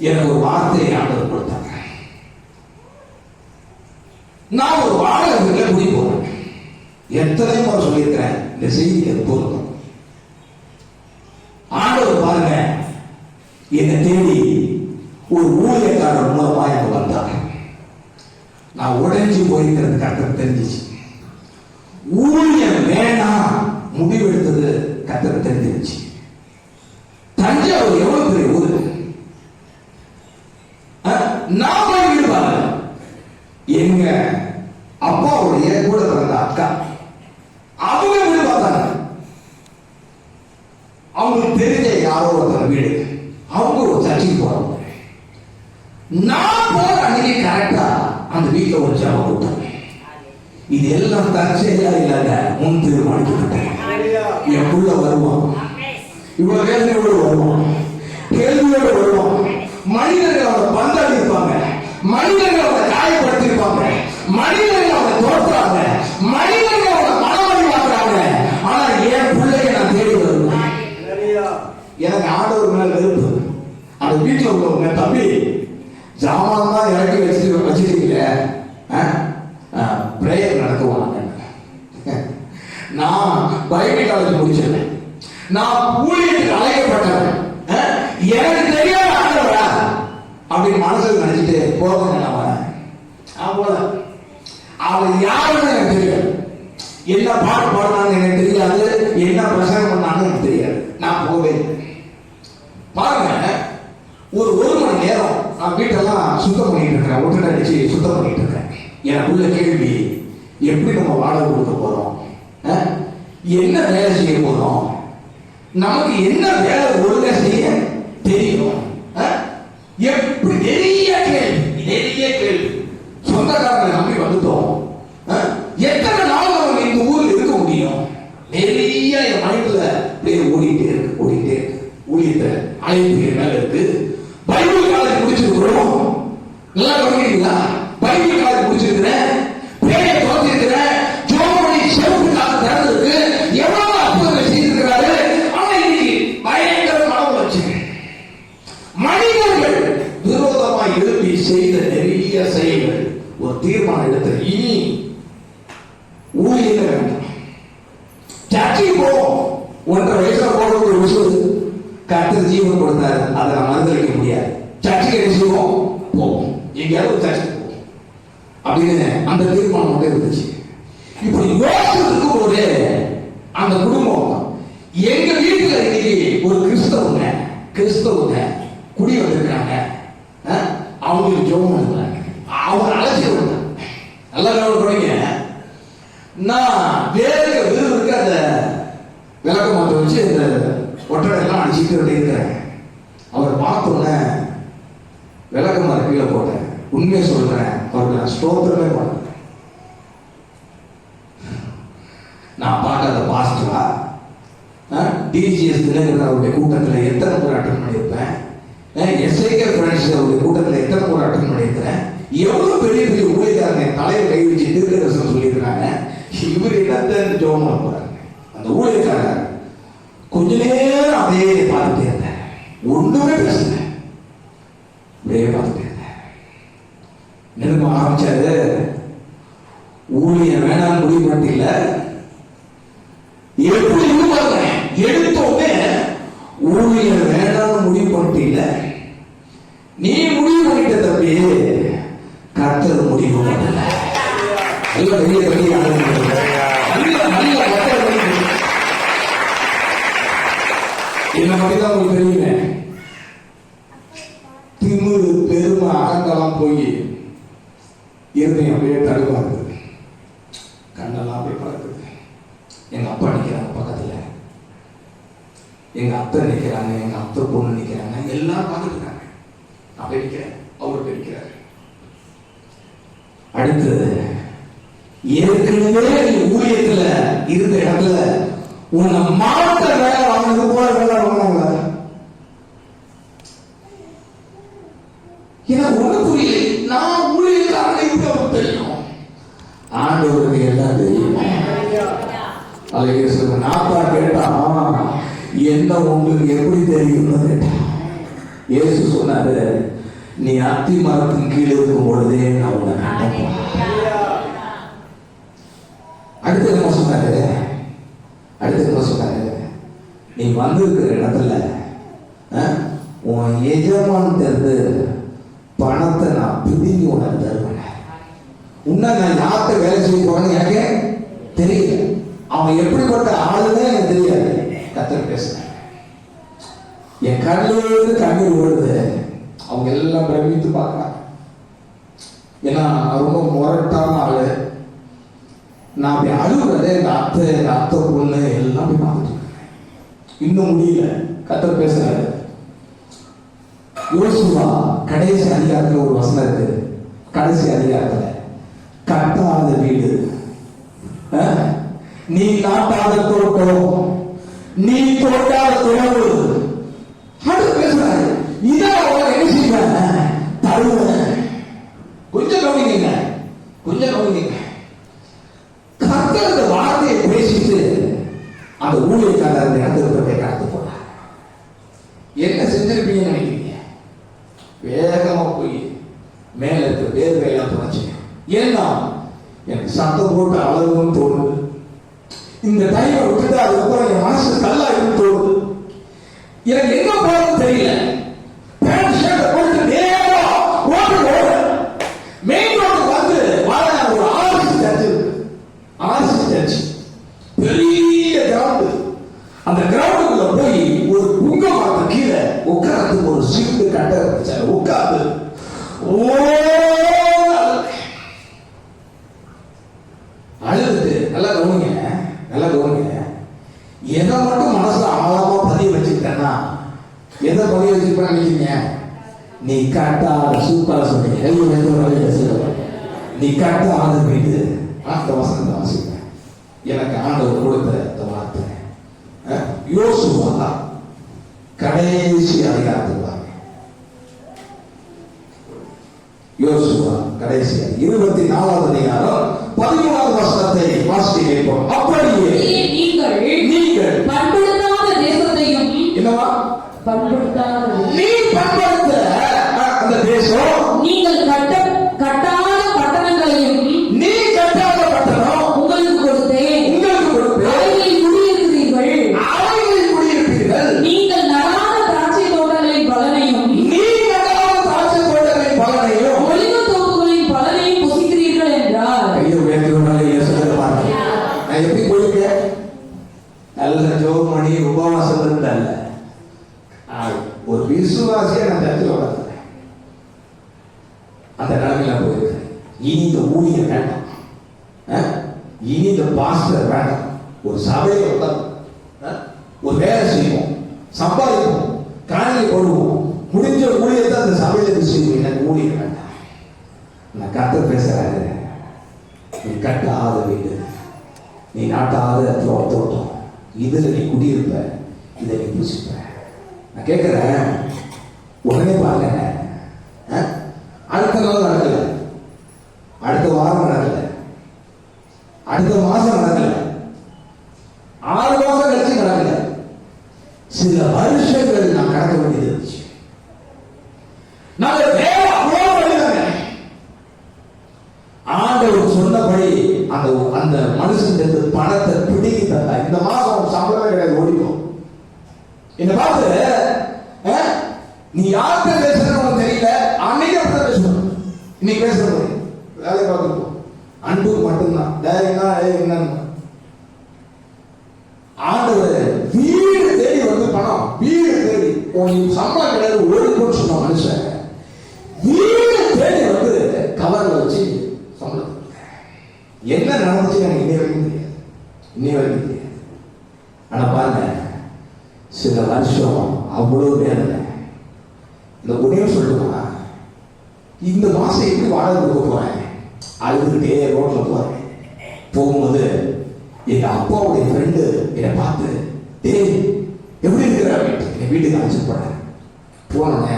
எனக்கு ஒரு வார்த்தையை ஆண்டவர் கொடுத்தாங்க. நான் ஒரு வாடகை வீட்டில் குடி போறேன். எத்தனை முறை சொல்லியிருக்கிறேன் இந்த செய்தி எப்போதும். ஆண்டவர் பாருங்க, என்னை தேடி ஒரு ஊழியக்காரர் மூலமா எனக்கு வந்தாங்க. நான் உடைஞ்சு போயிருக்கிறது கர்த்தருக்கு தெரிஞ்சிச்சு. ஊழியம் வேணாம் முடிவெடுத்தது கர்த்தருக்கு தெரிஞ்சிருச்சு. தஞ்சாவூர் எவ்வளவு பெரிய ஊரு. நான் போய் வீடு பாருங்க. எங்க அப்பாவுடைய கூட பிறந்த அக்கா அவங்க வீடு பார்த்தாங்க. அவங்களுக்கு தெரிஞ்ச யாரோ ஒருத்தர் வீடு. அவங்க ஒரு சர்ச்சைக்கு போறாங்க. நான் போற அன்னைக்கு கரெக்டா அந்த வீட்டுல ஒரு ஜாபம் கொடுத்தாங்க. இது எல்லாம் தற்செயலா இல்லாத முன் தீர்மானிக்கப்பட்டேன். என் புள்ள வருவான், இவ்வளவு வேதனையோடு வருவான், கேள்வியோடு வருவான். மனிதர்கள் அவரை பந்தாடி இருப்பாங்க, மனிதர்கள் அவரை காயப்படுத்திருப்பாங்க, மனிதர்கள் அவரை தோற்றாங்க, மனிதர்கள் அவரை மனமடி பார்க்கிறாங்க. ஆனா என் பிள்ளைய நான் தேடி வருவேன். எனக்கு ஆண்டவர் மேல வெறுப்பு. அந்த வீட்டுல உள்ளவங்க, தம்பி ஜாமான் தான் இறக்கி வச்சிருக்கீங்க, பிரேயர் நடத்துவாங்க. நான் பைபிள் காலேஜ் முடிச்சிருக்கேன். நான் ஊழியத்துக்கு அழைக்கப்பட்டவன். எனக்கு தெரியாத ஆண்டவரா அப்படின்னு மனசுல நினைச்சிட்டு போக நான் வரேன். அவர் யாருன்னு எனக்கு தெரியாது. என்ன பாட்டு பாடினான்னு எனக்கு தெரியாது. என்ன பிரசங்கம் பண்ணான்னு எனக்கு தெரியாது. நான் போவேன். பாருங்க, ஒரு மணி நேரம் நான் வீட்டெல்லாம் சுத்தம் பண்ணிட்டு இருக்கிறேன். ஒட்டடை அடிச்சு சுத்தம் பண்ணிட்டு இருக்கேன். எனக்குள்ள கேள்வி, எப்படி நம்ம வாடகை கொடுக்க போறோம்? என்ன வேலை செய்ய போறோம்? நமக்கு என்ன வேலை ஒழுங்கா செய்ய தெரியும்? எப்படி நிறைய கேள்வி. சொந்தக்காரங்களை நம்பி வந்துட்டோம். எத்தனை நாள் நம்ம இந்த ஊர்ல இருக்க முடியும்? நிறைய என் மைண்ட்ல ஓடிட்டே இருக்கு. ஊழியத்தை அழைப்பு மேல இருக்கு. பைபிள் காலேஜ் முடிச்சிருக்கிறோம். நல்லா கவனிக்கிறீங்களா? Bible college முடிச்சிருக்கிறேன். பேரை தோற்றிருக்கிறேன். ஜோமணி செவப்புக்காக திறந்திருக்கு. எவ்வளவு அற்புதங்கள் செய்திருக்கிறாரு. ஆனா இன்னைக்கு பயங்கர மனம் வச்சு மனிதர்கள் விரோதமாக எழுப்பி செய்த நிறைய செயல்கள் ஒரு தீர்மானம் எடுத்து இனி ஊழியத்தை வேண்டாம். சர்ச்சைக்கு போவோம். 1.5 வயசுல போட ஒரு விஷயம் கர்த்தர் ஜீவன் கொடுத்தாரு. அதை நான் மறுதளிக்க முடியாது. சர்ச்சைக்கு என்ன செய்வோம்? போவோம். எங்கேயாவது ஒரு சர்ச்சைக்கு போவோம் அப்படின்னு அந்த தீர்மானம் மட்டும் இருந்துச்சு. இப்படி யோசிச்சு இருக்கும் போது அந்த குடும்பம், எங்க வீட்டுல இன்னைக்கு ஒரு கிறிஸ்தவங்க குடி வந்திருக்கிறாங்க. அவங்களுக்கு ஜோம் பண்ணுறாங்க. அவங்க அழைச்சி விடுறாங்க. நல்லா கவனிங்க. நான் விறுவிறுக்க அந்த விளக்க மாற்ற வச்சு இந்த ஒட்டடை எல்லாம் அடிச்சுட்டு இருக்கிறேன். அவர் பார்த்தோன்னே விளக்கமாறு கீழே போட்டேன். உண்மையை சொல்றேன், அவருக்கு நான் ஸ்தோத்திரமே பண்ணேன். நான் பார்க்காத பாஸ்டரா டிஜிஎஸ் தினகரன் அவருடைய கூட்டத்தில் எத்தனை முறை அட்டன் பண்ணியிருப்பேன். எஸ்ஐகே ஃப்ரெண்ட்ஸ் அவருடைய கூட்டத்தில் எத்தனை முறை அட்டன் பண்ணியிருக்கிறேன். எவ்வளவு பெரிய பெரிய ஊழியக்காரங்க தலையை கை வச்சு தீர்க்கதரிசனம் சொல்லியிருக்கிறாங்க. இவர் என்னத்த ஜோம் பண்ண போறாங்க. அந்த ஊழியக்காரர் கொஞ்ச நேரம் அதே பார்த்துட்டே இருந்தேன். ஒண்ணுமே பேசல, அப்படியே பார்த்துட்டே இருந்தேன். நெருங்க ஆரம்பிச்சாரு. ஊழியம் வேணாம் முடிவு பண்ணில. எப்படி எடுத்தோமே ஊழியம் வேணாம் முடிவு பண்ணில. நீ முடிவு பண்ணிட்ட தம்பி, கர்த்தர் முடிவு பண்ணல. என்ன மாதிரிதான் உங்களுக்கு தெரியுமே. திமிரு பெருமை அகங்கெல்லாம் போய் இருந்தேன். அப்படியே தடுவா இருக்குது. கண்ணெல்லாம் அப்படியே பறக்குது. எங்க அப்பா நிக்கிறாங்க பக்கத்துல, எங்க அத்தை நிக்கிறாங்க, எங்க அத்தை பொண்ணு நிக்கிறாங்க. எல்லாம் பார்த்துட்டு இருக்காங்க. நான் நிக்கிறேன், அவரு நிக்கிறாரு. அடுத்து ஏற்கனவே ஊழியத்துல இருந்த இடத்துல உன்னை மாற்ற வேலை வாங்கினது போல வேலை வாங்கினாங்க. எனக்கு ஒண்ணு புரியல. நான் ஊழியக்காரனை அவருக்கு தெரியும், ஆண்டவருக்கு எல்லாம் தெரியும். நாத்தா கேட்டா என்ன உங்களுக்கு எப்படி தெரியும்னு கேட்டா, இயேசு சொன்னாரு, நீ அத்தி மரத்தின் கீழே இருக்கும் பொழுதே நான் உன்னை கண்டேன். அடுத்து என்ன சொன்னாரு? நீ வந்திருக்கிற இடத்துல உன் எஜமான் இருந்து பணத்தை நான் பிடிங்கி உனக்கு தருவேன். உன்ன நான் யார்கிட்ட வேலை செய்ய போறேன்னு எனக்கு தெரியல. அவன் எப்படிப்பட்ட ஆளுன்னு எனக்கு தெரியாது. கர்த்தர் பேசுறேன். என் கண்ணிலிருந்து கண்ணீர் ஓடுது. அவங்க எல்லாம் பிரமித்து பார்க்கறாங்க. ஏன்னா நான் ரொம்ப முரட்டான ஆளு. நான் அப்படி அழுகுறதே எங்க அத்தை பொண்ணு எல்லாம் போய் பார்த்துட்டு இன்னும் முடியல. கர்த்தர் பேசுறாரு. யோசுவா கடைசி அதிகாரத்துல ஒரு வசனம் இருக்கு. கடைசி அதிகாரத்துல கட்டாத வீடு, நீ நாட்டாத தோட்டம், நீ தோட்டாத துறவு. அடுத்து பேசுறாரு, இதை அவங்க என்ன செய்வாங்க? தருவேன். கொஞ்சம் கவனிங்க. கர்த்தர் அந்த வார்த்தையை பேசிட்டு அந்த ஊழியக்காரர் அந்த இடத்துல கடந்து போனார். என்ன செஞ்சிருப்பீங்கன்னு நினைக்கிறீங்க? வேகமா போய் மேல இருக்க வேர்வையெல்லாம் துணைச்சிங்க. ஏன்னா எனக்கு சத்தம் போட்டு அழகுன்னு தோணுது. இந்த டைமை விட்டுட்டு அதுக்கப்புறம் என் மனசு நல்லா இருந்து தோணுது. எனக்கு எங்க போறதுன்னு தெரியல. பேண்ட் ஷர்ட் போட்டு நேரா ஓட்டு மெயின் ரோடு வந்து ஒரு ஆர்சி சர்ச் பெரிய கிரவுண்ட். அந்த கிரவுண்டுக்குள்ள போய் ஒரு புங்க மரத்து கீழே உட்கார்ந்து ஒரு சீட்டு கட்ட வச்சாரு. உட்கார்ந்து அழுதுட்டு நல்லா கவனிங்க. எதை மட்டும் மனசுல ஆழமா பதிய வச்சுக்கிட்டேன்னா எதை பதிய வச்சுக்கிட்டா நினைக்கிறீங்க? நீ கட்டாத சூப்பரா சொன்னீங்க. நீ கட்டாத வீடு. அந்த வசனத்தை வாசிக்க எனக்கு ஆண்டவர் கொடுத்த இந்த வார்த்தை. யோசுவா கடைசி அதிகாரத்தில் வாங்க. யோசுவா கடைசி 24வது அதிகாரம் 13வது வசனத்தை வாசிக்க கேட்போம். அப்படியே நீங்கள் பண்படுத்தாத தேசத்தையும் என்னவா நீ பண்படுத்த அந்த தேசம் நீங்கள் கட்டாத பட்டணங்களையும் நீ கட்டாத பட்டணம் உங்களுக்கு கொடுத்தேன். அவைகளில் குடியிருப்பீர்கள். நீங்கள் நடாத திராட்சை தோட்டங்களின் பலனையும் ஒலிவ தோப்புகளின் பலனையும் புசிக்கிறீர்கள் என்றார். நான் எப்படி போயிருக்கேன்? நல்ல ஜோம் மணி உபவாசம் இருந்தல்ல, ஒரு விசுவாசியா நான் சர்ச்சில் வளர்த்தேன். அந்த நிலைமையில போயிருக்கேன். இனி இந்த ஊழியர் வேண்டாம், இனி இந்த பாஸ்டர் வேண்டாம். ஒரு சபையை உட்காந்து ஒரு வேலை செய்வோம், சம்பாதிப்போம், காணியை போடுவோம், முடிஞ்ச ஊழியத்தை அந்த சபையில செய்வோம். எனக்கு ஊழியர் வேண்டாம். நான் கர்த்தர் பேசுறாரு. நீ கட்டாத வீடு, நீ நாட்டாத தோட்டம், இதுல நீ குடியிருப்ப, இதை நீ புசிப்ப. நான் கேட்கிறேன், உடனே பாருங்க. அடுத்த நாள் நடக்கல, அடுத்த வாரம் நடக்கல, அடுத்த மாசம் நடக்கல, 6 மாசம் கழிச்சு நடக்கல, சில வருஷங்கள் நான் கடக்க வேண்டியது இருந்துச்சு. நாங்கள் வேற அவ்வளவு வழிதாங்க. ஆண்டவர் சொன்னபடி அந்த மனுஷன் பணத்தை பிடிக்கி தந்தா. இந்த மாசம் சம்பளமே கிடையாது, ஓடிக்கும். என்ன பார்த்து நீ யார்கிட்ட பேசுறன்னு தெரியல. அன்னைக்கு அப்படிதான் பேசணும், இன்னைக்கு பேசுறது வேலை பார்த்துருக்கோம். அன்பு மட்டும்தான். என்னன்னு ஆண்டவர் வீடு தேடி வந்து பணம், வீடு தேடி சம்பளம் கிடையாது, ஓடிக்கொண்டு சொன்ன மனுஷன் வீடு தேடி வந்து கவர்ல வச்சு சம்பளம். என்ன நடந்துச்சு எனக்கு இன்னை வரைக்கும் தெரியாது. ஆனா பாருங்க, சில வருஷம் அவ்வளவு வேதனை. இந்த உடனே சொல்லுவா, இந்த மாசம் எப்படி வாடகை கொடுக்க போறேன், அழுதுகிட்டே ரோட்ல போறேன். போகும்போது எங்க அப்பாவுடைய ஃப்ரெண்டு என்னை பார்த்து, டேய் எப்படி இருக்கிற என் வீட்டுக்கு அழைச்சிட்டு போறேன். போனேங்க,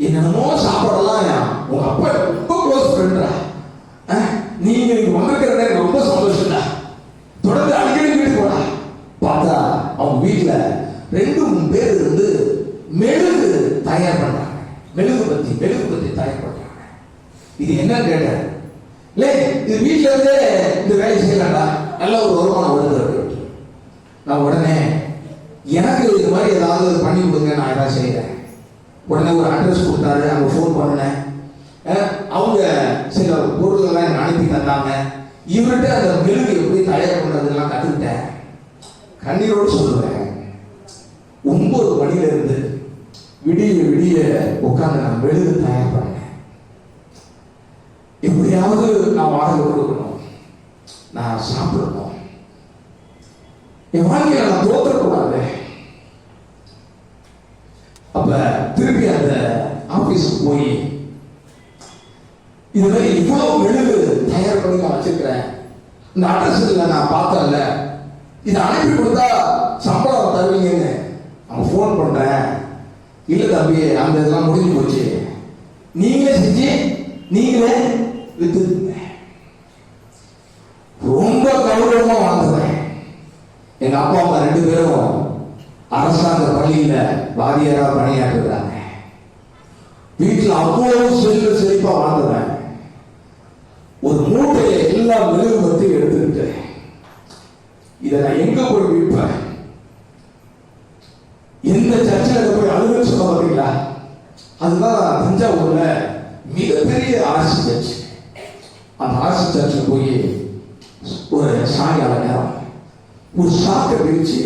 என்னென்னமோ சாப்பாடெல்லாம் உங்க அப்பா ரொம்ப க்ளோஸ் ஃப்ரெண்டா, நீங்க இங்க வந்திருக்கிறத எனக்கு ரொம்ப சந்தோஷம்டா, தொடர்ந்து அடிக்கடி வீட்டுக்கு போனா. பார்த்தா அவங்க வீட்டுல 2-3 பேர் இருந்து மெழுகு மெழுகுபத்தி தயார்படுறாங்க. இது என்னன்னு கேட்டேன். இல்லை, இது வீட்டில இருந்தே இந்த வேலை செய்யலாம்டா, நல்ல ஒரு வருமானம் வருது. நான் உடனே எனக்கு இது மாதிரி ஏதாவது பண்ணி கொடுங்க, நான் ஏதாவது செய்யறேன். உடனே ஒரு அட்ரஸ் கொடுத்தாரு, அங்கே ஃபோன் பண்ணினேன். அவங்க சில பொருள்கள்லாம் எனக்கு அனுப்பி தந்தாங்க. இவர்கிட்ட அந்த மெழுகு எப்படி தயார் பண்ணுறதுலாம் கற்றுக்கிட்டேன். கண்ணீரோடு சொல்லுவேன், 9 மணில இருந்து விடிய உட்காந்து நான் மெழுகு தயார் பண்ணேன். எப்படியாவது நான் வாடகை கொடுக்கணும், நான் சாப்பிடணும், என் வாழ்க்கையில நான் தோற்றக்கூடாது. அப்ப திருப்பி அந்த ஆபீஸுக்கு போய் இது மாதிரி இவ்வளவு மெழுகு தயார் பண்ணி நான் வச்சிருக்கிறேன், இந்த அட்ரஸ்ல நான் பார்த்தேன்ல, இதை அனுப்பி கொடுத்தா சம்பளம் தருவீங்கன்னு அவன் ஃபோன் பண்றேன். இல்ல தம்பி, அந்த இதெல்லாம் முடிஞ்சு போச்சு, நீங்களே செஞ்சு நீங்களே வித்துங்க. ரொம்ப கௌரவமா வாழ்ந்துவேன். எங்க அப்பா அம்மா 2 பேரும் அரசாங்க பள்ளியில வாதியாரா பணியாற்றுறாங்க. வீட்டில் அவ்வளவு செழிப்பா வாழ்ந்துவேன். ஒரு மூட்டையை எல்லா மெழுகுபத்தி எடுத்துக்கிட்டு இதை நான் எங்க போய் விற்பேன்? எந்த சர்ச்சில் போய் அழுகுன்னு சொல்ல பார்த்தீங்களா? அதுதான் தஞ்சாவூர்ல மிகப்பெரிய ஆர்சி சர்ச். அந்த ஆர்சி சர்ச்சில் போய் ஒரு சாயங்கால நேரம் ஒரு சாக்கை பிரிச்சு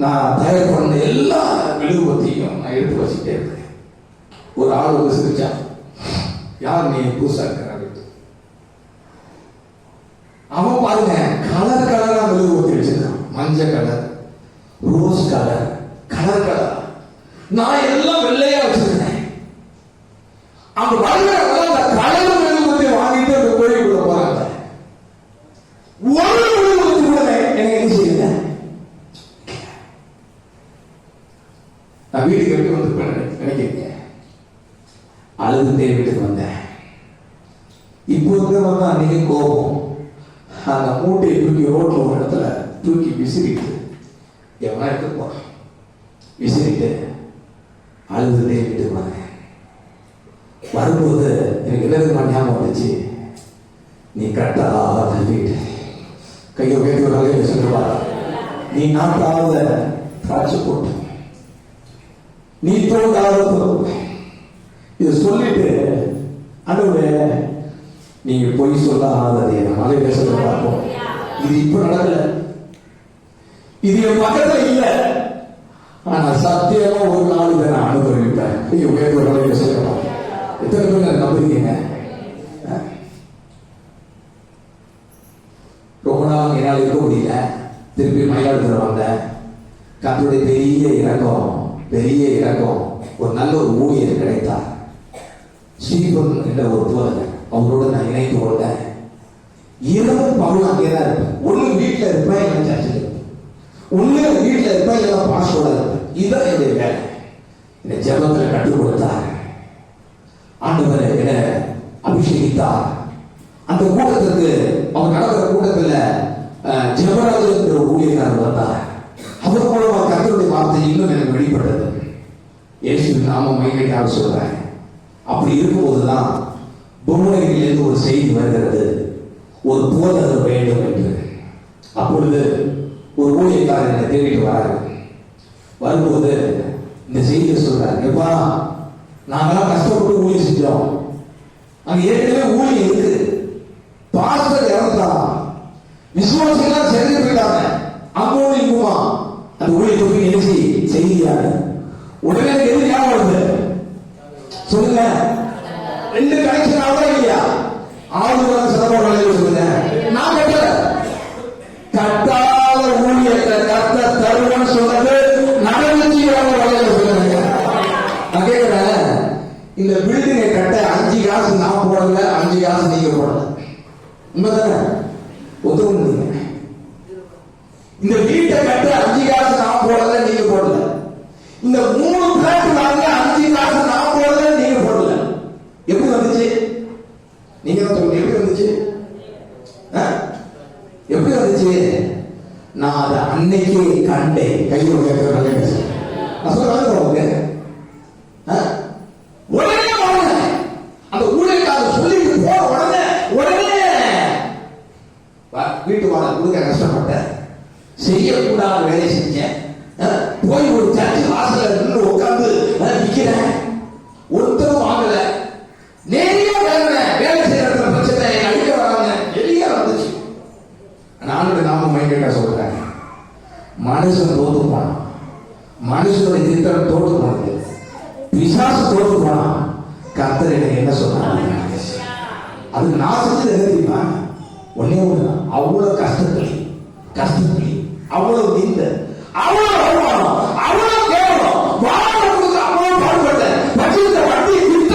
நான் தயார் பண்ண எல்லா மெழுகுபத்தியும் நான் எடுத்து வச்சுட்டே இருக்கேன். ஒரு ஆள் வந்து சிரிச்சா, யார் நீ புதுசா இருக்கிற? அவன் பாருங்க, கலர் கலரா மெழுகுபத்தி வச்சிருக்கான். மஞ்சள் colour, rose colour, colour colour. நான் எல்லாம் வெள்ளையா வச்சிருக்கேன். அவங்க வருகிறவங்க அந்த கலர் மெழுகுபத்தி வாங்கிட்டு அந்த கோயிலுக்குள்ள போறாங்க. ஒரு மெழுகுபத்தி கூட எனக்கு என்ன செய்யுங்க, நான் வீட்டுக்கு எப்படி வந்து நினைக்கிறீங்க? அழுதுட்டே வீட்டுக்கு வந்தேன். இப்போ இருக்கிறவங்க அன்னைக்கு கோபம், அந்த மூட்டையை தூக்கி ரோட்ல ஒரு இடத்துல தூக்கி விசிறிட்டு எவனா எடுத்து போறான். விசிறிட்டு அழுதுட்டே வீட்டுக்கு வந்தேன். வரும்போது எனக்கு என்ன ஞாபகம் வந்துச்சு, நீ கட்டாத வீட்டு கையை உயர்த்தி ஒரு அலையில சொல்லுவா, நீ நாட்டாத திராட்சை போட்டு, நீ தோண்டாத. இதை சொல்லிட்டு, ஆண்டவரே நீங்க பொய் சொல்லாததே மலையில சொல்ல பார்ப்போம். இது இப்ப நடக்கல, இது என் பக்கத்துல இல்லை, ஆனா சத்தியமா ஒரு நாள் இதை நான் அனுபவிப்பேன். நீங்க உயர்ந்த ஒரு மலையில சொல்லலாம். எத்தனை பேர் நம்புறீங்க? ரொம்ப நாள் என்னால் இருக்க முடியல. திருப்பி மயிலாடுதுறை வந்தேன். கர்த்தருடைய பெரிய இறக்கம், ஒரு நல்ல ஒரு ஊழியர் கிடைத்தார். ஸ்ரீபன் என்ற ஒரு தோழர், அவங்களோட நான் இணைத்து கொண்டேன். இரவும் பகலும் அங்கேதான் இருப்பேன். ஒண்ணு வீட்டில் இருப்பேன், இல்லை சர்ச்சில் இருப்பேன். ஒண்ணு வீட்டில் இருப்பேன், இல்லை பாஸ்டோட இருப்பேன். இதுதான் என்னுடைய வேலை. என்னை ஜெபத்தில் கற்றுக் கொடுத்தார். ஆண்டவர் என அபிஷேகித்தார். அந்த கூட்டத்திற்கு, அவர் நடக்கிற கூட்டத்தில் ஜெபராஜர் என்ற ஊழியக்காரர் வந்தார். அவர் மூலமா கர்த்தருடைய வார்த்தை இன்னும் எனக்கு வெளிப்பட்டது. இயேசுவின் நாமம் மகிமைக்காக சொல்றேன். அப்படி இருக்கும்போதுதான் பொம்மையிலிருந்து ஒரு செய்தி வருகிறது, ஒரு போதகர் வேண்டும் என்று. அப்பொழுது ஒரு ஊழியக்காரர் என்னை தேடிட்டு வராரு. வரும்போது இந்த செய்தியை சொல்றாரு, எப்பா நாங்கெல்லாம் கஷ்டப்பட்டு ஊழியம் செஞ்சோம், அங்க ஏற்கனவே ஊழியம் இருக்கு, பாஸ்டர் இறந்துட்டான், விசுவாசிகள் சேர்ந்து போயிட்டாங்க, அங்கோடு இங்குமா அந்த ஊழியத்தை நினைச்சு செய்தியாரு. உடனே எது ஞாபகம் வருது சொல்லுங்க? 2 கனெக்ஷன் ஆகவே இல்லையா? 6 சிறப்பாக சொல்லுங்க. நான் கட்டாத ஊழியத்தை கத்த தருவன்னு சொன்னது நடவடிக்கையாக வகையில் சொல்லுங்க. நான் கேட்கிறேன், இந்த பில்டிங்கை கட்ட 5 காசு நான் போடல, 5 காசு நீங்க போடல, உண்மைதானே? ஒத்துக்கணும். இந்த வீட்டை கட்ட 5 காசு நான் போடல, நீங்க போடல. இந்த 3 பிளாட் வாங்க 5 காசு நான் போடல, நீங்க போடல. எப்படி வந்துச்சு? நீங்க தான் சொல்லுங்க, எப்படி வந்துச்சு? எப்படி வந்துச்சு? நான் அதை அன்னைக்கு கண்டேன். கையில் வீட்டு வாடகை கொடுக்க கஷ்டப்பட்டேன், செய்யக்கூடாத வேலை செஞ்சேன், போய் ஒரு சர்ச்சு வாசல்ல நின்று உட்கார்ந்து நிக்கிறேன், ஒருத்தரும் வாங்கல, நிறைய வேலை செய்யற பிரச்சனை அடிக்க வராங்க, வெளியே வந்துச்சு. நானும் நாம மைண்டா சொல்றேன், மனுஷன் தோத்து போனான், மனுஷனுடைய திட்டம் தோத்து போனது, பிசாசு தோத்து போனான். கர்த்தர் என்ன சொன்னாங்க? அது நான் செஞ்சது என்ன தெரியுமா? ஒன்னே ஒண்ணுதான். அவ்வளவு கஷ்டப்படி அவ்வளவு நீந்த, அவ்வளவு அவமானம், அவ்வளவு கேவலம், வாழ்க்கை அவ்வளவு பாடுபட்டேன். வச்சிருந்த வண்டியை வித்த,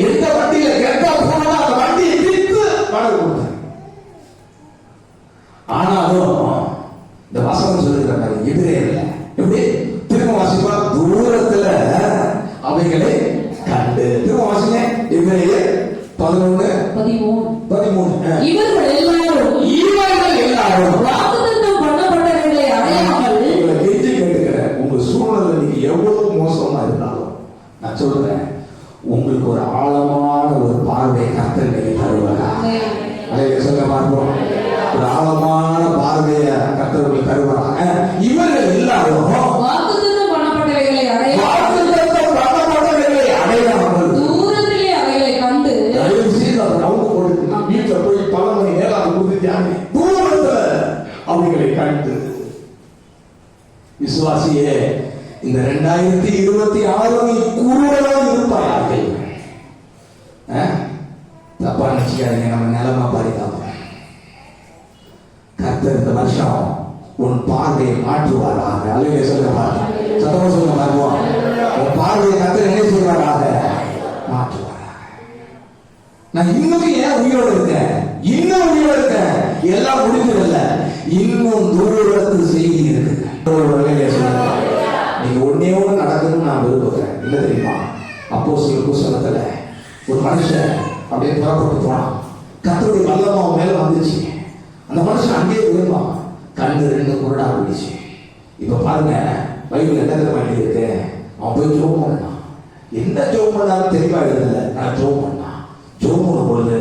எந்த வண்டியில கேட்டா போனா அந்த வண்டியை வித்து வாடகை கொடுத்தேன். ஆனாலும் இந்த வசனம் சொல்லுகிற மாதிரி எதிரே இல்லை. எப்படி திரும்ப வாசிப்பா? தூரத்துல அவைகளை கண்டு. திரும்ப வாசிங்க. எதிரே 11:13. இவர்கள் எல்லாரும் வாக்குத்தத்தம் பண்ணப்பட்டவர்களை அடையாமல். உங்களை கெஞ்சி கேட்டுக்கிறேன், உங்க சூழ்நிலை நீங்க எவ்வளவு மோசமா இருந்தாலும் நான் சொல்றேன், உங்களுக்கு ஒரு ஆழமான ஒரு பார்வை கர்த்தர் தருவார். அதை சொல்ல பார்ப்போம். ஒரு ஆழமான பார்வைய கர்த்தர் உங்களுக்கு தருவாங்க. இவர்கள் எல்லாரும் வாக்குத்தத்தம் பண்ணப்பட்டவர்களை அடையாமல் தூரத்திலே அவைகளை கண்டு. நான் வீட்டுல போய் பல மணி நேரம் அதை கொடுத்து தியானி, தூரத்துல அவைகளை கண்டு. விசுவாசியே, இந்த 2026 குருடலா இருப்பார்கள். தப்பா நினைச்சுக்காதீங்க, நம்ம நிலமா பாதிக்காம. கர்த்தர் இந்த வருஷம் உன் பார்வையை மாற்றுவாராக. அல்லையே சொல்ல பாருங்க, சத்தமா சொல்ல பாருவோம். உன் பார்வையை கர்த்தர் என்ன செய்வாராக? மாற்றுவாராக. நான் இன்னும் ஏன் உயிரோடு இருக்கேன்? இன்னும் உயிரோடு இருக்கேன். எல்லாம் முடிஞ்சதில்ல, இன்னும் தூரத்து செய்தி இருக்கு. நீங்க ஒன்னே ஒண்ணு நடக்கணும்னு நான் விரும்புகிறேன். என்ன தெரியுமா? அப்போஸ்தலர் புத்தகத்துல ஒரு மனுஷன் அப்படியே புறப்பட்டு போனான். கர்த்தருடைய வல்லமை அவன் மேல வந்துச்சு. அந்த மனுஷன் அங்கேயே விழுந்தான். கண்ணு 2 குருடா போயிடுச்சு. இப்ப பாருங்க, பைபிள் என்ன தெரியுமா இருக்கு? அவன் போய் ஜோம் பண்ணான். என்ன ஜோம் பண்ணாலும் தெளிவா எழுதல. நான் ஜோம் பண்ணான். ஜோம் பண்ணும் பொழுது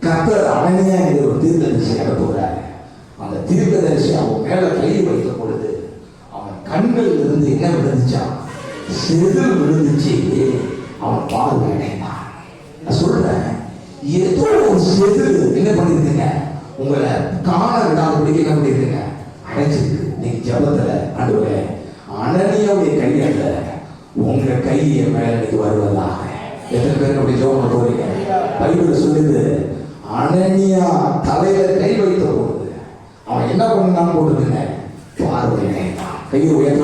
கர்த்தர் அனனியா என்ற ஒரு தீர்க்கதரிசி அனுப்புகிறாரு. அந்த தீர்க்கதரிசி அவன் மேல கை வைத்த பொழுது அவன் கண்கள் இருந்து என்ன விழுந்துச்சான்? செதில் விழுந்துச்சு. அவன் பார்வை அடைந்தான். நான் சொல்றேன், ஏதோ ஒரு செதில் என்ன பண்ணிருக்குங்க, உங்களை காண விடாதபடிக்கு என்ன பண்ணிருக்குங்க, அடைச்சிருக்கு. நீங்க ஜபத்துல ஆண்டவரே, அனனியாவுடைய கையில உங்க கையை மேல இன்னைக்கு வருவதாக. எத்தனை பேருக்கு அப்படி ஜெபம் போறீங்க? பைபிள் சொல்லுது, அனனியா தலையில கை வைத்த பொழுது அவன் என்ன பண்ணான்னு போட்டுருக்குங்க, பார்வை அடைந்தான். கையை உயர்த்த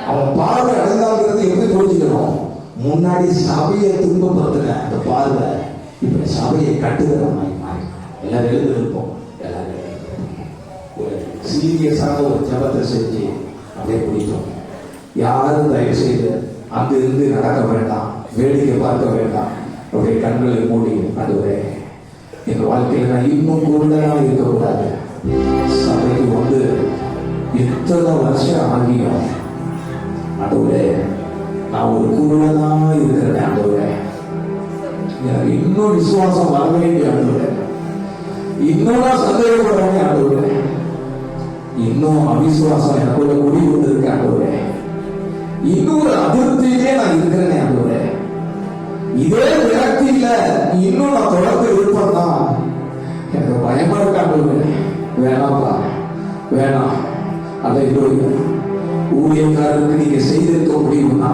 அவன் பார்வை அடைந்தாங்கிறது எப்படி புரிஞ்சுக்கணும்? முன்னாடி சபையை துன்பப்படுத்துற அந்த பார்வை இப்ப சபையை கட்டுகிற மாதிரி மாறி. எல்லாரும் எழுந்திருப்போம். எல்லாரும் ஒரு சீரியஸான ஒரு ஜபத்தை செஞ்சு அப்படியே பிடிக்கும். யாரும் தயவு செய்து அங்கிருந்து நடக்க வேண்டாம், வேடிக்கை பார்க்க வேண்டாம். அப்படியே கண்களை மூடி, அதுவரை எங்க வாழ்க்கையில நான் இன்னும் கூடுதலாக இருக்கக்கூடாது. சபைக்கு வந்து இத்தனை வருஷம் ஆகியும் அதுவரை நான் ஒரு குருடனா இருக்கிறேன். ஆண்டவரே, எனக்கு இன்னும் விசுவாசம் வர வேண்டிய ஆண்டவரே, இன்னும் நான் சந்தேகப்படுறேன் ஆண்டவரே, இன்னும் அவிசுவாசம் எனக்குள்ள குடி கொண்டிருக்கேன் ஆண்டவரே, இன்னும் ஒரு அதிருப்தியிலே நான் இருக்கிறேன் ஆண்டவரே, இதே விரக்தியில இன்னும் நான் தொடர்ந்து இருப்பேன் தான் எனக்கு பயமா இருக்கு ஆண்டவரே. வேணாம்ப்பா, வேணாம். அதை ஊழியக்காரருக்கு நீங்க செய்திருக்க முடியும்னா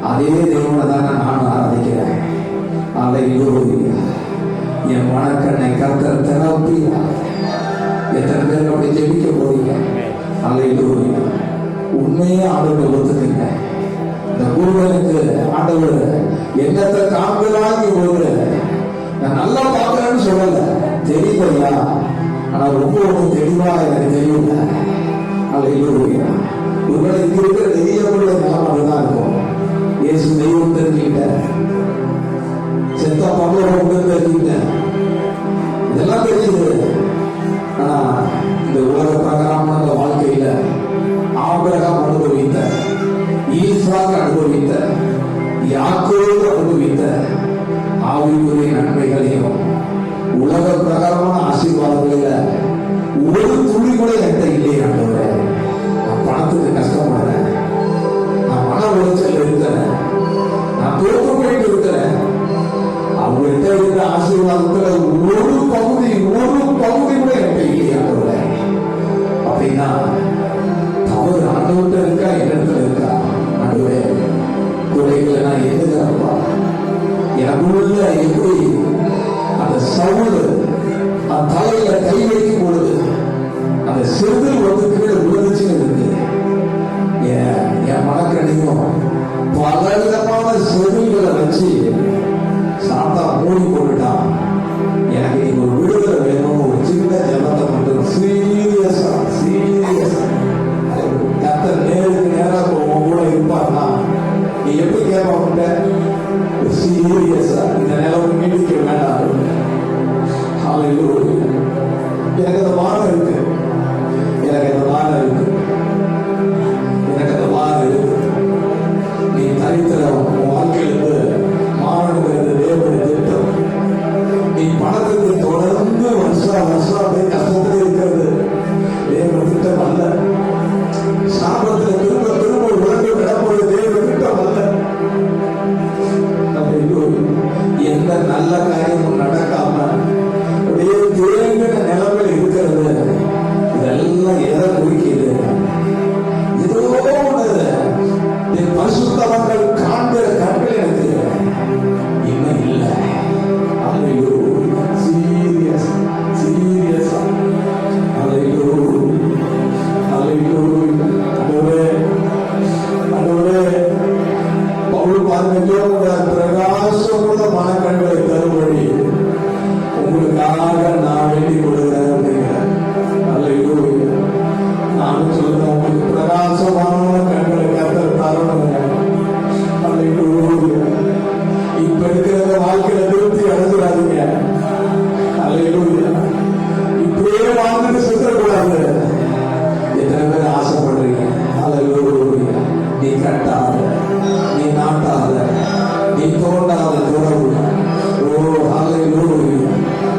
அதே தேவனை தானே நான் ஆராதிக்கிறேன். அதை என் மனக்கண்ணை கர்த்தர் திறப்பியா. எத்தனை பேர் அப்படி ஜெபிக்க போறீங்க? அதை உண்மையே ஆண்டவரை ஒத்துக்கீங்க. இந்த குருவனுக்கு ஆண்டவர் என்னத்தை காண்பதாகி ஒரு நான் நல்லா பார்க்கிறேன்னு சொல்லல, தெரியலையா? ஆனா ரொம்ப தெளிவா எனக்கு தெரியல. அதை ஒருவேளை இங்க இருக்கிற தெரியக்கூடிய நிலம் அதுதான் இருக்கும். இயேசு தெய்வம் தெரிஞ்சுக்கிட்ட, செத்தா பகவான் தெரிஞ்சுக்கிட்ட, இதெல்லாம் தெரியுது. ஆனா இந்த உலக பிரகாரமான வாழ்க்கையில ஆபிரகாம் அனுபவித்த, ஈசாக்கு அனுபவித்த, யாக்கோபு அனுபவித்த ஆவிக்குரிய நன்மைகளையும் உலக பிரகாரமான ஆசீர்வாதம் எனக்குள்ள எப்படி அந்த சவுல் அந்த தலையில கை வைக்கும் பொழுது அந்த செதில் வந்து கீழே விழுந்துச்சுன்னு இருக்கு. என் மனக்கடியும் பல விதமான செதில்களை வச்சு சாத்தா மூடி போட்டுட்டான். எனக்கு நீங்க ஒரு விடுதலை வேணும், ஒரு சின்ன ஜபத்தை மட்டும் சீரியஸா கர்த்தர் நேருக்கு நேராக உன் கூட இருப்பார்னா நீ எப்படி கேட்பாங்க? சீரியஸா இந்த நிலவு நீடிக்க வேண்டாம். எனக்கு அந்த வாரம் இருக்கு, எனக்கு அந்த வாரம் இருக்கு, எனக்கு அந்த வாரம் இருக்கு. நீ தரித்திர உன் வாழ்க்கையிலிருந்து மாறணுங்கிறது தேவனுடைய திட்டம். நீ பணத்துக்கு தொடர்ந்து வருஷம் அப்படியே கஷ்டத்துல இருக்கிறது தேவனுடைய திட்டம் அல்ல. சாபத்தில் திரும்ப உலக கிடப்பது தேவனுடைய திட்டம் அல்ல. எந்த நல்ல காரியமும் நடக்காம அப்படியே தேங்கின நிலைமையில் இருக்கிறது. இதெல்லாம் எதை குறிக்கிறது? ஏதோ ஒண்ணு என் பரிசுத்தவர்கள் காண்கிற கண்கள் எனக்கு இன்னும் இல்லை. பிரகாசமுள்ள மனக்கண்களை தரும்படி உங்களுக்காக நான் வேண்டிக் கொள்கிறேன் அப்படிங்கிறேன். நானும் சொல்றேன், உங்களுக்கு பிரகாசமான கண்களை கர்த்தர் தரணுங்க. இப்ப இருக்கிற வாழ்க்கையில திருப்தி அடைஞ்சிடாதீங்க. இப்படியே வாழ்ந்துட்டு சுத்தக்கூடாது. எத்தனை பேர் ஆசைப்படுறீங்க? நீ கட்டாத, நீ நாட்டாத, நீ தோண்டாத துறவு.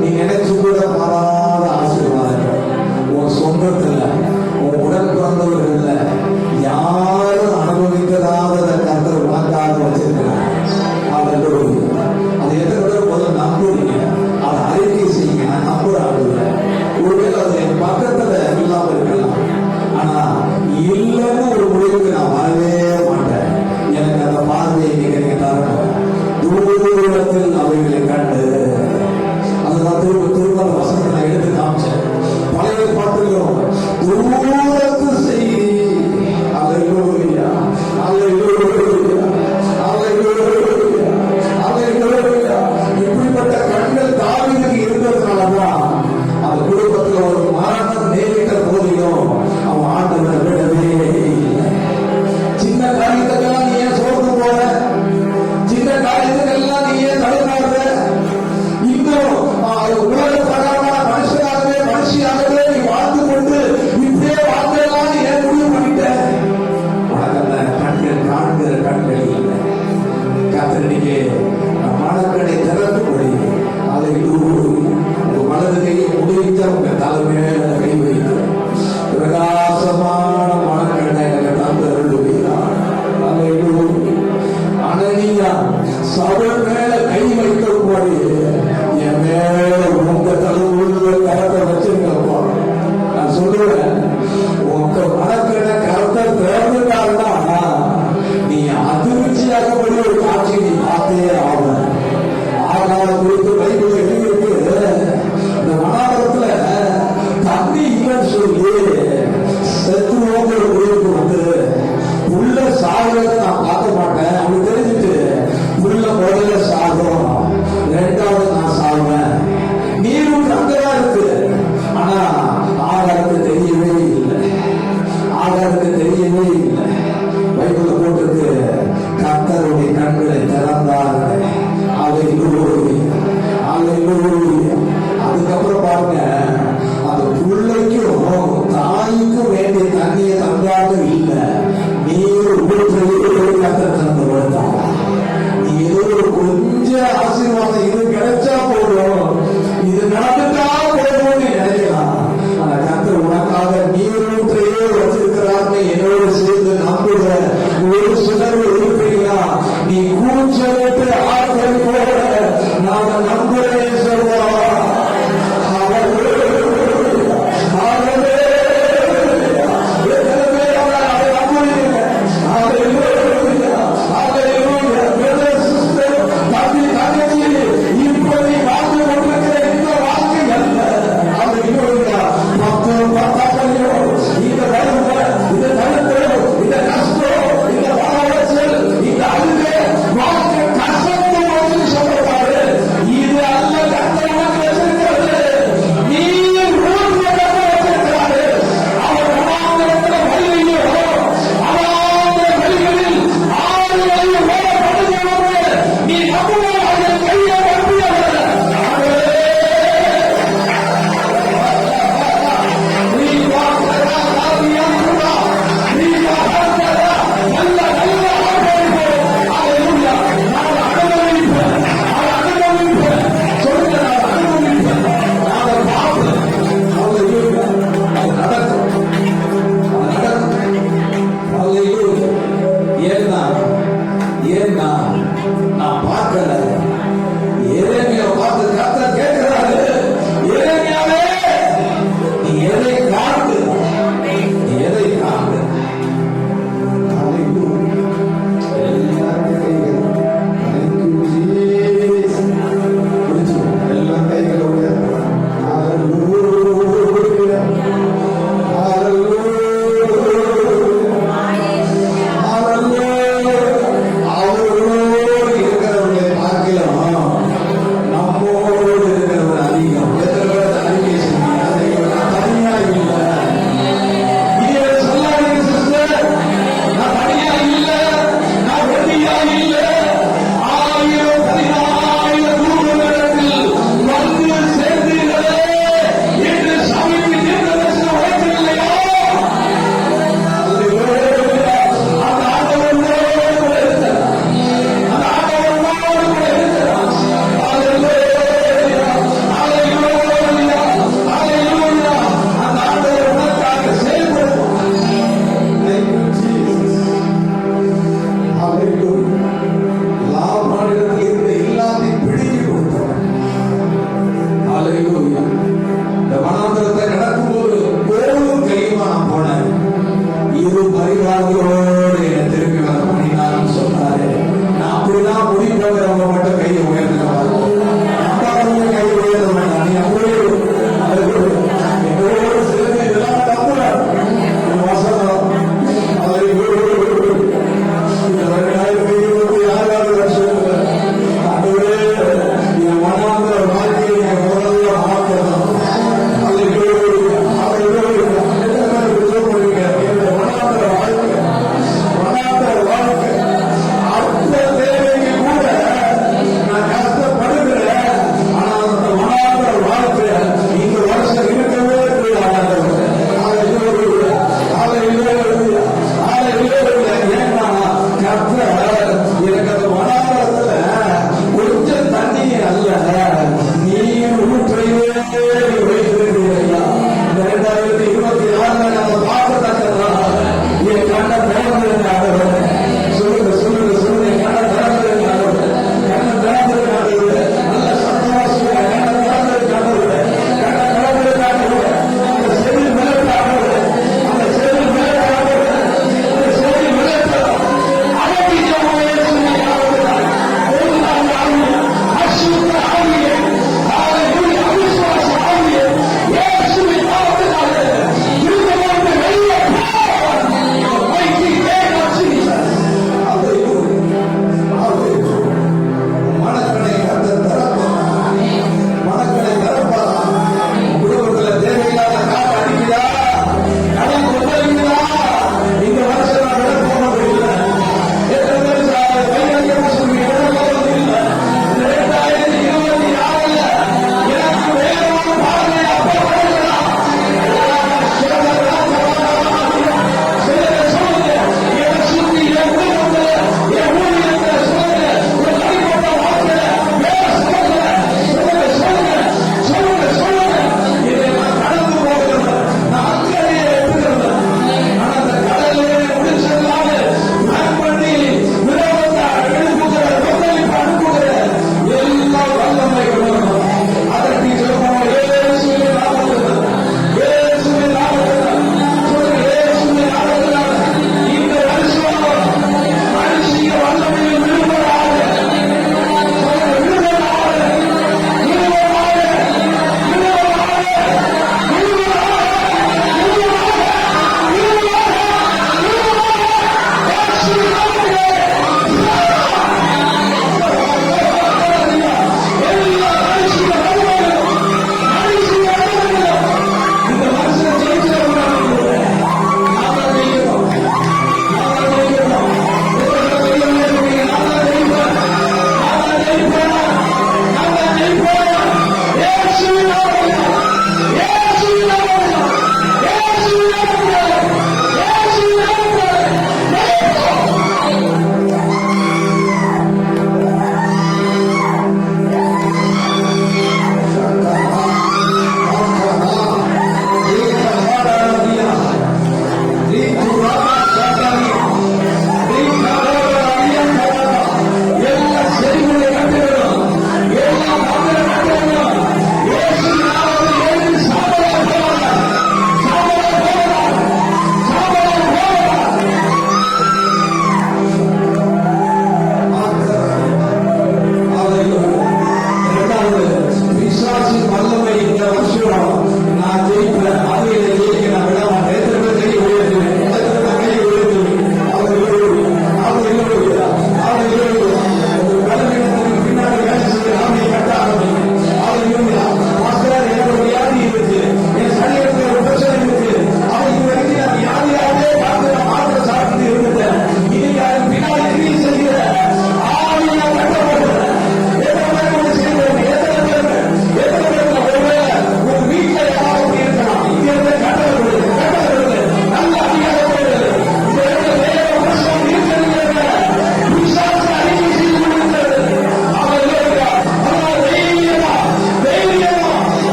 நீ நினைச்சு கூட மாறாத ஆசீர்வாதம் உன் சொந்தத்துல, உன் உடன் பிறந்தவர்கள்ல யாரும் அனுபவிக்காத கர்த்தர் உனக்காக வச்சிருக்கிறார். அது எத்தனை பேர் முதல்ல நம்புறீங்க? அதை அறிக்கை செய்யுங்க. நான் நம்புறேன். ஒருவேளை அது என் பக்கத்துல இல்லாம இருக்கலாம், ஆனா இல்லைன்னு ஒரு முடிவுக்கு நான் வரவே மாட்டேன். எனக்கு அந்த பார்வையை நீங்க தரணும். தூரத்தில் அவைகளை கண்டு அதுதான் திரும்ப வசனத்தை நான் எடுத்து காமிச்சேன். பழைய பாட்டுகளும் தூரத்து செய்தி இப்படிப்பட்ட கண்கள் தாவீதுக்கு இருந்ததுனாலதான் அந்த குடும்பத்தில் ஒரு மரணம் நேரிட்ட போதிலும் அவன் ஆண்டவரை விடவே இல்லை. சின்ன காரியத்துக்கெல்லாம் நீ ஏன் சோர்ந்து போற? சின்ன காரியத்துக்கெல்லாம் நீ ஏன் தடுக்காத? இன்னும் உலக பிரகாரமான மனுஷியாகவே நீ வாழ்ந்து கொண்டு இப்படியே வாழ்ந்தெல்லாம் ஏன் முடிவு பண்ணிட்ட? உனக்கு அந்த கண்கள் காண்கிற கண்கள் இல்லை. கத்தரடிக்கு மனக்கடை திறந்து கொடி. அதை உங்க வலது கையை முடித்த உங்க தலைமையில கை வைத்து பிரகாசமான மனக்கடை எனக்கு தந்து அருள்கிறார். அனனியா சவுல் மேல கை வைக்கும்படி என் மேல உங்க தலைமுறை கரத்தை வச்சிருக்கப்போ நான் சொல்லுவேன். உங்க மனக்கடை கரத்தை திறந்துட்டாருன்னா நீ அதிர்ச்சியாகப்படி ஒரு காட்சி நீ பார்த்தே ஆகும். ஆகாத குறித்து பைபிள் எழுதியிருக்கு. இந்த மனாபுரத்துல தண்ணி இல்லைன்னு சொல்லி செத்துவோங்க ஒரு முடிவுக்கு வந்து உள்ள சாகுறத நான் பார்க்க மாட்டேன். அவனுக்கு தெரிஞ்சுட்டு உள்ள முதல்ல சாகும், ரெண்டாவது நான் சாகுவேன். நீரும் அங்கதான் இருக்கு. ஆனா ஆகாருக்கு தெரியவே இல்லை. பைபிள் போட்டிருக்கு, கர்த்தருடைய கண்களை திறந்தார்கள். அதுக்கப்புறம் பாருங்க, அந்த பிள்ளைக்கும் தாய்க்கும் வேண்டிய தண்ணியை தந்தாங்க இல்லை. நீர் கர்த்தர் தந்து கொடுத்தாங்க. நீ ஏதோ ஒரு கொஞ்சம் ஆசீர்வாதம் இது கிடைச்சா போதும், இது நடந்துட்டா போதும்னு நினைக்கலாம். ஆனா கர்த்தர் உனக்காக நீரூற்றையே வச்சிருக்கிறார்னு என்னோட சேர்ந்து நம்புற ஒரு சிலர் இருப்பீங்களா? நீ கூச்சலிட்டு ஆட்கள் போல நாம நம்புறேன் சொல்வா. தம்பி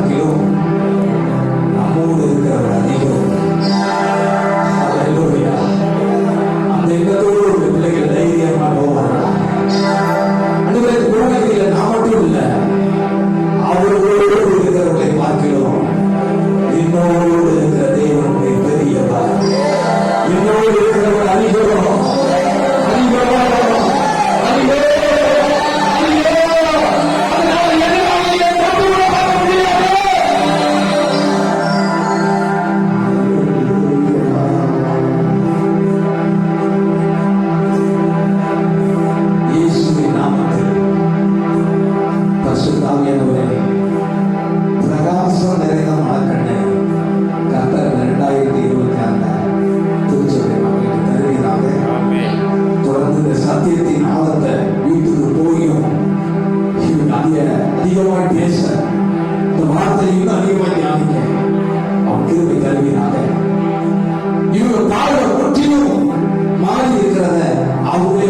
பார்க்கிறோம் நம்மோடு இருக்கிறவர் அதிகம். அல்லேலூயா. அந்த எண்ணத்தோடு ஒரு பிள்ளைகள் தைரியமா போவாங்க. அன்றைக்கு குழந்தைகளை நான் மட்டும் இல்லை, அவரோடு இருக்கிறவர்களை பார்க்கிறோம். என்னோடு இருக்கிற தேவன் பெரியவர், என்னோடு இருக்கிறவர் அதிகம். பிரகாசம் நிறைந்த மனக்கண்ணை கர்த்தர் 2026 திருச்சபை மக்களுக்கு தருவீராக. தொடர்ந்து இந்த சத்தியத்தின் ஆழத்தை வீட்டுக்கு போயும் அதிகமாய் பேச, இந்த வார்த்தை இன்னும் அதிகமாய் தியானிக்க அவன் கிருபை தருவீராக. இவங்க பார்வை முற்றிலும் மாறி இருக்கிறத அவங்களே